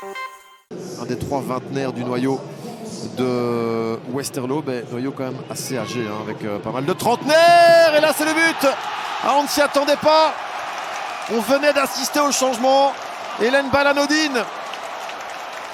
Un des trois vingtenaires du noyau de Westerlo, noyau quand même assez âgé, hein, avec pas mal de trentenaires. Et là c'est le but. Ah, on ne s'y attendait pas. On venait d'assister au changement. Hélène Balanodine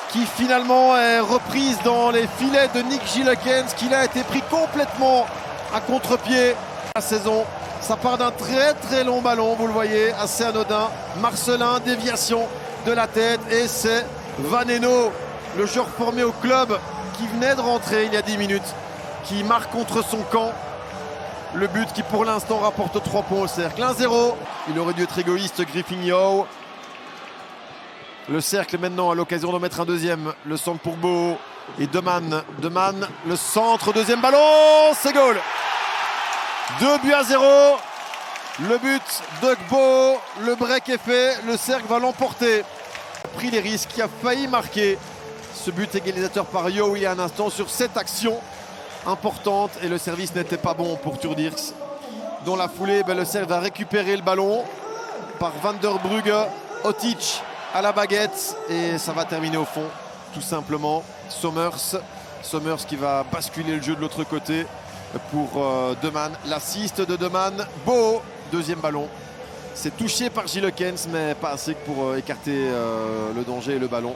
qui finalement est reprise dans les filets de Nick Gillekens, qui a été pris complètement à contre-pied la saison. Ça part d'un très long ballon, vous le voyez, assez anodin. Marcelin, déviation de la tête, et c'est Vaneno, le joueur formé au club qui venait de rentrer il y a 10 minutes, qui marque contre son camp. Le but qui pour l'instant rapporte 3 points au cercle. 1-0. Il aurait dû être égoïste, Griffin Yo. Le cercle maintenant à l'occasion de mettre un deuxième. Le centre pour Beau et Deman, le centre, deuxième ballon, c'est goal. 2-0. Le but de Beau, le break est fait, le cercle va l'emporter. Il a pris les risques, qui a failli marquer. Ce but égalisateur par Yo il y a un instant sur cette action importante, et le service n'était pas bon pour Turdirks. Dans la foulée, le cercle va récupérer le ballon par Van der Brugge, Otic à la baguette, et ça va terminer au fond, tout simplement. Sommers qui va basculer le jeu de l'autre côté pour Deman. L'assist de Deman. Beau, deuxième ballon. C'est touché par Gillekens, mais pas assez pour écarter le danger et le ballon.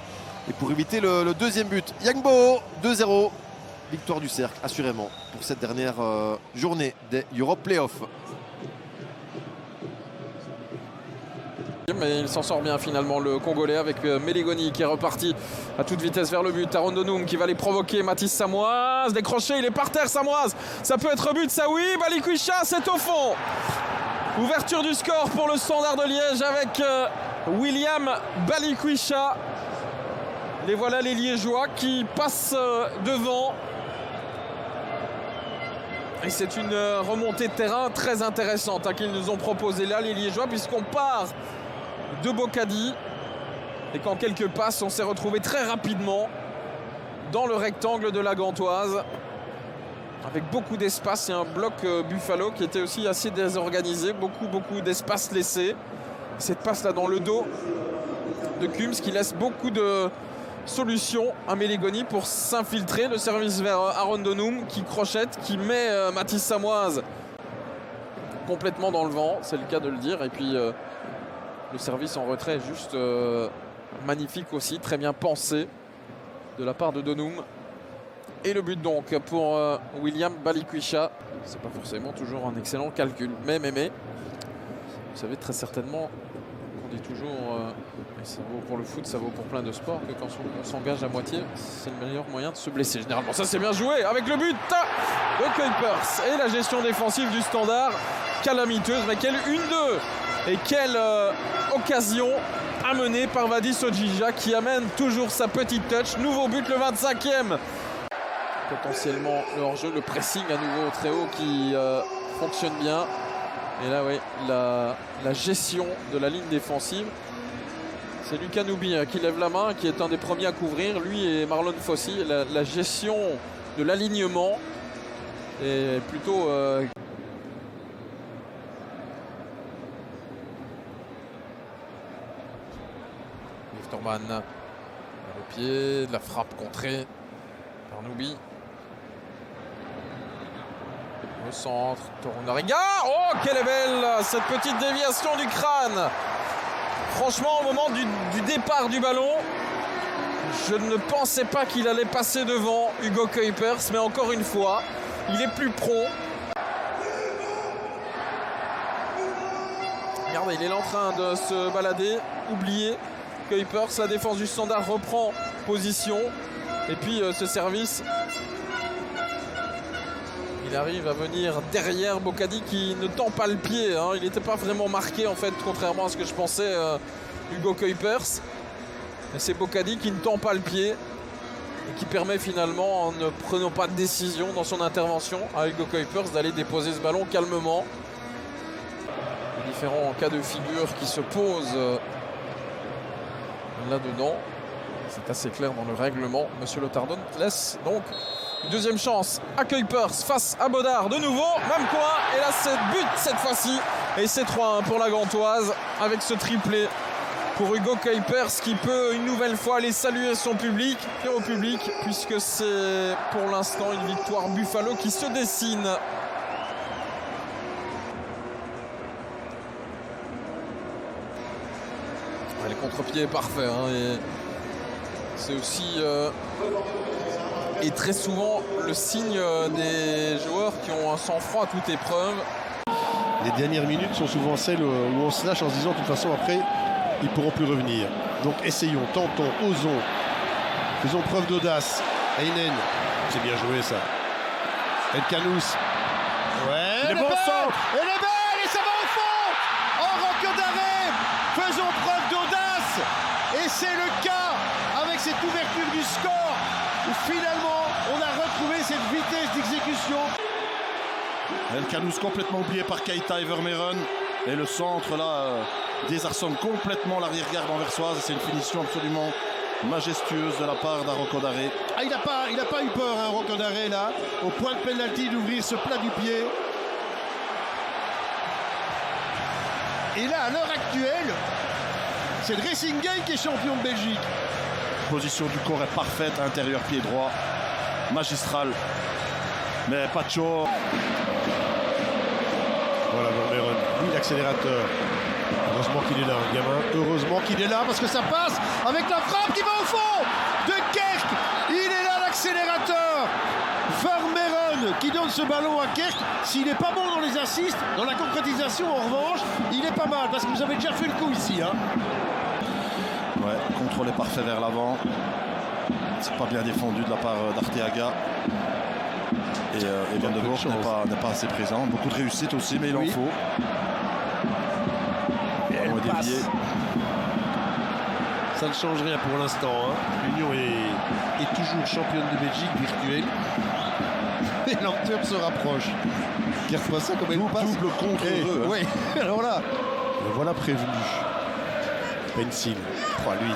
Et pour éviter le deuxième but. Yangbo, 2-0. Victoire du cercle, assurément, pour cette dernière journée des Europe Playoffs. Mais il s'en sort bien finalement, le Congolais, avec Meligoni qui est reparti à toute vitesse vers le but. Arondonum qui va les provoquer. Mathis Samoise, décroché, il est par terre. Samoise, ça peut être but, ça oui. Balikwisha, c'est au fond. Ouverture du score pour le Standard de Liège avec William Balikwisha. Et voilà les Liégeois qui passent devant. Et c'est une remontée de terrain très intéressante qu'ils nous ont proposé là, les Liégeois, puisqu'on part de Bocadi et qu'en quelques passes, on s'est retrouvé très rapidement dans le rectangle de la Gantoise, avec beaucoup d'espace et un bloc Buffalo qui était aussi assez désorganisé, beaucoup d'espace laissé. Cette passe là dans le dos de Kums qui laisse beaucoup de solutions à Meligoni pour s'infiltrer. Le service vers Arondonum qui crochette, qui met Mathis Samoise complètement dans le vent, c'est le cas de le dire. Et puis le service en retrait juste magnifique aussi, très bien pensé de la part de Donum. Et le but donc pour William Balikwisha. C'est pas forcément toujours un excellent calcul, mais vous savez très certainement qu'on dit toujours, et ça vaut pour le foot, ça vaut pour plein de sports, que quand on s'engage à moitié, c'est le meilleur moyen de se blesser. Généralement, ça c'est bien joué avec le but de Kuipers. Et la gestion défensive du Standard, calamiteuse, mais quelle 1-2 et quelle occasion amenée par Vadis Ojija qui amène toujours sa petite touch. Nouveau but, le 25e. Potentiellement le hors-jeu, le pressing à nouveau très haut qui fonctionne bien. Et là, oui, la gestion de la ligne défensive. C'est Lucas Noubi qui lève la main, qui est un des premiers à couvrir. Lui et Marlon Fossi. La gestion de l'alignement est plutôt... Lifterman, le pied, de la frappe contrée par Noubi. Au centre, Torunariga. Oh, quelle est belle cette petite déviation du crâne. Franchement, au moment du départ du ballon, je ne pensais pas qu'il allait passer devant Hugo Kuipers, mais encore une fois, il est plus prompt. Regardez, il est en train de se balader, oublié. Kuipers, la défense du Standard reprend position. Et puis ce service, il arrive à venir derrière Bocadi qui ne tend pas le pied. Il n'était pas vraiment marqué en fait, contrairement à ce que je pensais, Hugo Kuipers. Mais c'est Bocadi qui ne tend pas le pied et qui permet finalement, en ne prenant pas de décision dans son intervention à Hugo Kuipers, d'aller déposer ce ballon calmement. Les différents cas de figure qui se posent là-dedans. C'est assez clair dans le règlement. Monsieur Lotardon laisse donc une deuxième chance à Kuipers face à Baudard. De nouveau, même coin. Et là, c'est but cette fois-ci. Et c'est 3-1 pour la Gantoise avec ce triplé pour Hugo Kuipers qui peut une nouvelle fois aller saluer son public et au public, puisque c'est pour l'instant une victoire Buffalo qui se dessine. Le contre-pied est parfait, hein, et c'est aussi et très souvent le signe des joueurs qui ont un sang-froid à toute épreuve. Les dernières minutes sont souvent celles où on se lâche en se disant de toute façon après ils ne pourront plus revenir. Donc essayons, tentons, osons, faisons preuve d'audace. Heinen, c'est bien joué ça. El Canous. Ouais, Il est bon centre. Elle est belle et ça va au fond. En roque d'arrêt, faisons preuve d'audace. Et c'est le cas avec cette ouverture du score où finalement on a retrouvé cette vitesse d'exécution. El Canous complètement oublié par Keita et Vermeeren. Et le centre là désarçonne complètement l'arrière-garde anversoise. C'est une finition absolument majestueuse de la part d'Aroko Daré. Ah, il n'a pas eu peur, hein, Rocco Daré là, au point de pénalty d'ouvrir ce plat du pied. Et là, à l'heure actuelle, c'est le Racing Gang qui est champion de Belgique. Position du corps est parfaite, intérieur pied droit, magistral. Mais pas de chaud. Voilà, Vermeeren, lui l'accélérateur. Heureusement qu'il est là, le gamin. Heureusement qu'il est là parce que ça passe avec la frappe qui va au fond de Kerk. Il est là, l'accélérateur. Vermeeren qui donne ce ballon à Kerk. S'il n'est pas bon dans les assists, dans la concrétisation en revanche, il est pas mal parce que vous avez déjà fait le coup ici. Hein. Ouais, contrôle est parfait vers l'avant. C'est pas bien défendu de la part d'Arteaga. Et Van de Voort n'est pas assez présent. Beaucoup de réussite aussi, mais il en faut. Ça ne change rien pour l'instant. Hein. L'Union est toujours championne de Belgique virtuelle. Et l'Antwerp se rapproche. Regarde-moi ça comme elle passe. Double contre eux. Oui, alors là, le voilà prévenu. Pencil. Oh, lui,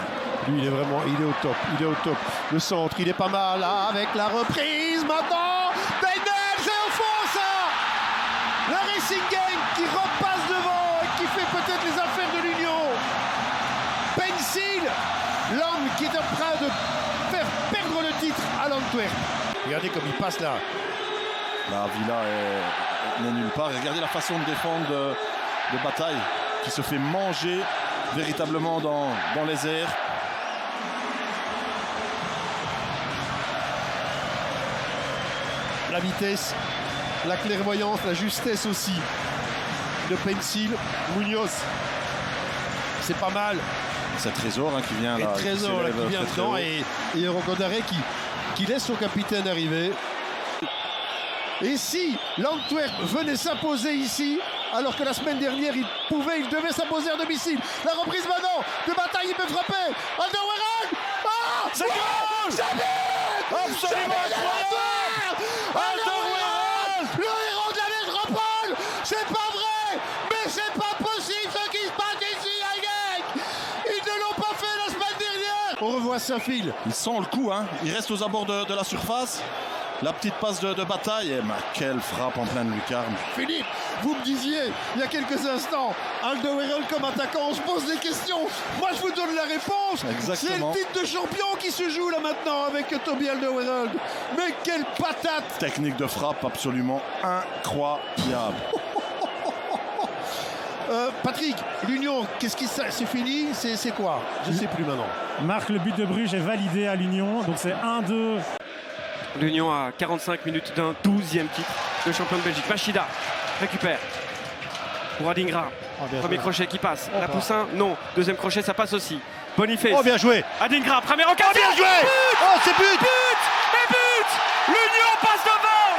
il est au top. Il est au top. Le centre, il est pas mal. Là, avec la reprise maintenant. Heinen, c'est au fond ça. Le Racing Gang qui repasse devant et qui fait peut-être les affaires de l'Union. Pencil, l'homme qui est en train de faire perdre le titre à l'Antwerp. Regardez comme il passe là. La Villa n'est nulle part. Et regardez la façon de défendre de Bataille qui se fait manger véritablement dans les airs. La vitesse, la clairvoyance, la justesse aussi de Pencil. Munoz, c'est pas mal. C'est Trésor qui vient là. Trésor qui vient dedans et Rocco Daré qui laisse son capitaine arriver. Et si l'Antwerp venait s'imposer ici, alors que la semaine dernière il devait s'imposer à domicile. La reprise maintenant de Bataille, il peut frapper. Alderweireld. Ah, c'est grand. Absolument incroyable. Alderweireld, le héros de la métropole. C'est pas vrai, mais c'est pas possible ce qui se passe ici, Genk. Ils ne l'ont pas fait la semaine dernière. On revoit Saint-Phil. Il sent le coup, hein. Il reste aux abords de la surface. La petite passe de Bataille. Et quelle frappe en pleine lucarne. Philippe, vous me disiez il y a quelques instants, Alderweireld comme attaquant, on se pose des questions. Moi je vous donne la réponse. C'est le titre de champion qui se joue là maintenant avec Toby Alderweireld. Mais quelle patate. Technique de frappe absolument incroyable. Patrick, l'Union, qu'est-ce qui c'est fini? C'est quoi? Je ne sais plus maintenant. Marc, le but de Bruges est validé à l'Union, donc c'est 1-2. L'Union à 45 minutes d'un 12e titre de champion de Belgique. Machida récupère pour Adingra. Premier crochet qui passe. La Poussin, non. Deuxième crochet, ça passe aussi. Boniface. Oh, bien joué. Adingra, première occasion. Oh, bien joué. Oh, c'est but. But. L'Union passe devant.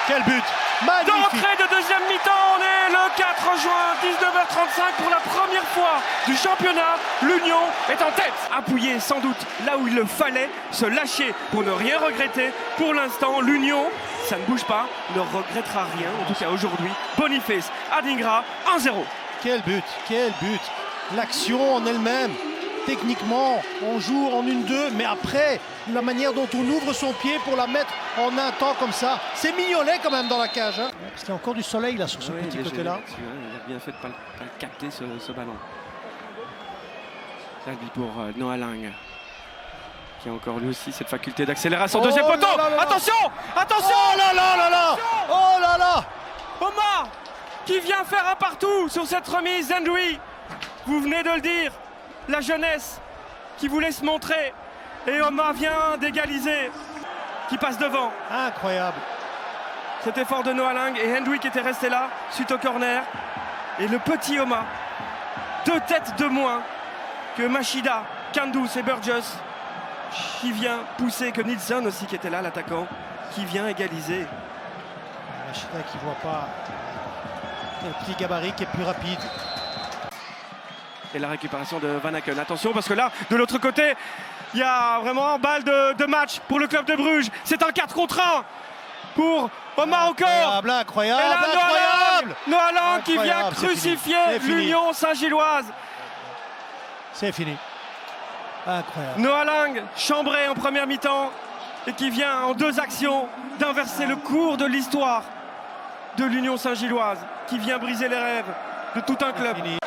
Quel but. Magnifique. D'entrée de deuxième mi-temps, on est le 4 juin, 19h35 pour la première fois du championnat. L'Union est en tête. Appuyé sans doute là où il le fallait, se lâcher pour ne rien regretter. Pour l'instant, l'Union, ça ne bouge pas, ne regrettera rien, en tout cas aujourd'hui. Boniface, Adingra, 1-0. Quel but. L'action en elle-même. Techniquement, on joue en 1-2, mais après, la manière dont on ouvre son pied pour la mettre en un temps comme ça, c'est mignonnet quand même dans la cage. Hein. Parce qu'il y a encore du soleil là sur ce petit côté-là. Il a bien fait de ne pas le capter ce ballon. L'albi pour Noah Lang, qui a encore lui aussi cette faculté d'accélération. Deuxième poteau. Attention, attention. Oh là là là là. Oh là là. Omar qui vient faire un partout sur cette remise. Zendoui, vous venez de le dire, la jeunesse qui voulait se montrer. Et Omar vient d'égaliser, qui passe devant. Incroyable. Cet effort de Noah Lang et Hendwick qui était resté là suite au corner. Et le petit Omar, 2 têtes de moins que Machida, Kandus et Burgess, qui vient pousser, que Nilsson aussi qui était là, l'attaquant, qui vient égaliser. Machida qui ne voit pas le petit gabarit qui est plus rapide. Et la récupération de Van Aken. Attention parce que là, de l'autre côté, il y a vraiment balle de match pour le club de Bruges. C'est un 4 contre 1 pour Omar encore. Incroyable, incroyable, Et là, incroyable. Noah Lang qui vient Incroyable, c'est crucifier fini. C'est fini. l'Union Saint-Gilloise. C'est fini. Incroyable. Noah Lang, chambré en première mi-temps et qui vient en 2 actions d'inverser le cours de l'histoire de l'Union Saint-Gilloise, qui vient briser les rêves de tout un club. Fini.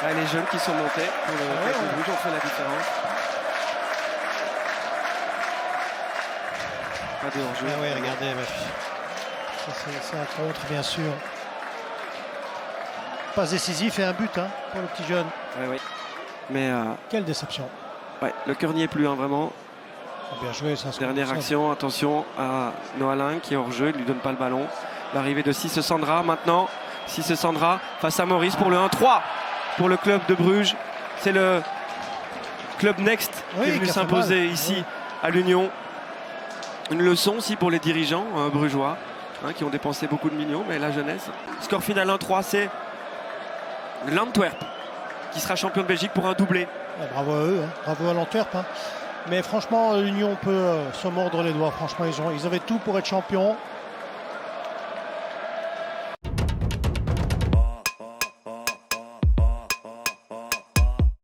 Ah, les jeunes qui sont montés pour le club de Bruges ont fait la différence. Pas de hors-jeu. Ah ouais, regardez. C'est un contre, bien sûr. Passe décisif et un but hein, pour le petit jeune. Ouais, ouais. Mais Quelle déception. ouais, le cœur n'y est plus, hein, vraiment. Bien joué, ça se Dernière ça. action, attention à Noah Lang qui est hors jeu, il ne lui donne pas le ballon. L'arrivée de Cisse Sandra maintenant. Cisse Sandra face à Maurice pour le 1-3 pour le club de Bruges. C'est le club Next qui est venu qui a fait s'imposer mal. ici Oui. à l'Union. Une leçon aussi pour les dirigeants brugeois hein, qui ont dépensé beaucoup de millions, mais la jeunesse. Score final 1-3, c'est l'Antwerp qui sera champion de Belgique pour un doublé. Ouais, bravo à eux, hein. Bravo à l'Antwerp. Hein. Mais franchement, l'Union peut se mordre les doigts. Franchement, ils avaient tout pour être champions.